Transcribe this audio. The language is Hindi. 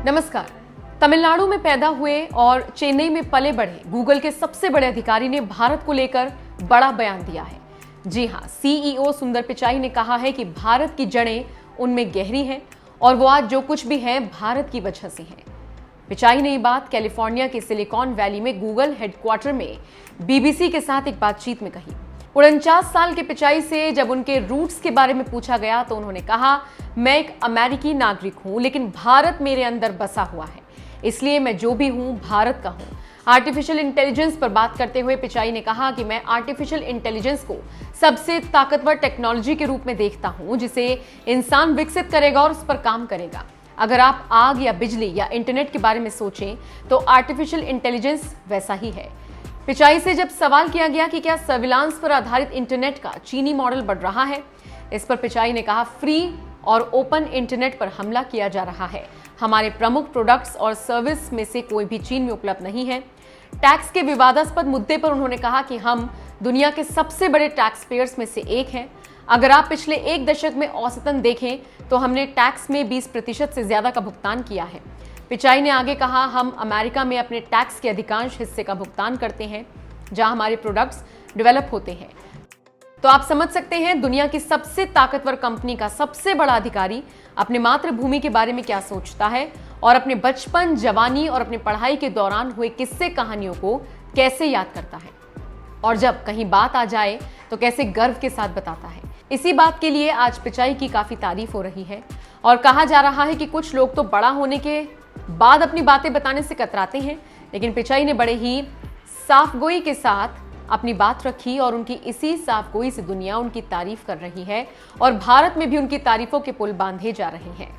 नमस्कार। तमिलनाडु में पैदा हुए और चेन्नई में पले बढ़े गूगल के सबसे बड़े अधिकारी ने भारत को लेकर बड़ा बयान दिया है। जी हां, सीईओ सुंदर पिचाई ने कहा है कि भारत की जड़ें उनमें गहरी हैं और वो आज जो कुछ भी है भारत की वजह से है। पिचाई ने ये बात कैलिफोर्निया के सिलिकॉन वैली में गूगल हेडक्वार्टर में बीबीसी के साथ एक बातचीत में कही। 49 साल के पिचाई से जब उनके रूट्स के बारे में पूछा गया तो उन्होंने कहा, मैं एक अमेरिकी नागरिक हूं, लेकिन भारत मेरे अंदर बसा हुआ है, इसलिए मैं जो भी हूं भारत का हूं। आर्टिफिशियल इंटेलिजेंस पर बात करते हुए पिचाई ने कहा कि मैं आर्टिफिशियल इंटेलिजेंस को सबसे ताकतवर टेक्नोलॉजी के रूप में देखता हूं, जिसे इंसान विकसित करेगा और उस पर काम करेगा। अगर आप आग या बिजली या इंटरनेट के बारे में सोचें तो आर्टिफिशियल इंटेलिजेंस वैसा ही है। पिचाई से जब सवाल किया गया कि क्या सर्विलांस पर आधारित इंटरनेट का चीनी मॉडल बढ़ रहा है, इस पर पिचाई ने कहा, फ्री और ओपन इंटरनेट पर हमला किया जा रहा है। हमारे प्रमुख प्रोडक्ट्स और सर्विस में से कोई भी चीन में उपलब्ध नहीं है। टैक्स के विवादास्पद मुद्दे पर उन्होंने कहा कि हम दुनिया के सबसे बड़े टैक्स पेयर्स में से एक हैं। अगर आप पिछले एक दशक में औसतन देखें तो हमने टैक्स में 20% से ज्यादा का भुगतान किया है। पिचाई ने आगे कहा, हम अमेरिका में अपने टैक्स के अधिकांश हिस्से का भुगतान करते हैं जहां हमारे प्रोडक्ट्स डेवलप होते हैं। तो आप समझ सकते हैं दुनिया की सबसे ताकतवर कंपनी का सबसे बड़ा अधिकारी अपने मातृभूमि के बारे में क्या सोचता है और अपने बचपन, जवानी और अपने पढ़ाई के दौरान हुए किस्से कहानियों को कैसे याद करता है और जब कहीं बात आ जाए तो कैसे गर्व के साथ बताता है। इसी बात के लिए आज पिचाई की काफी तारीफ हो रही है और कहा जा रहा है कि कुछ लोग तो बड़ा होने के बाद अपनी बातें बताने से कतराते हैं, लेकिन पिचाई ने बड़े ही साफगोई के साथ अपनी बात रखी और उनकी इसी साफगोई से दुनिया उनकी तारीफ कर रही है और भारत में भी उनकी तारीफों के पुल बांधे जा रहे हैं।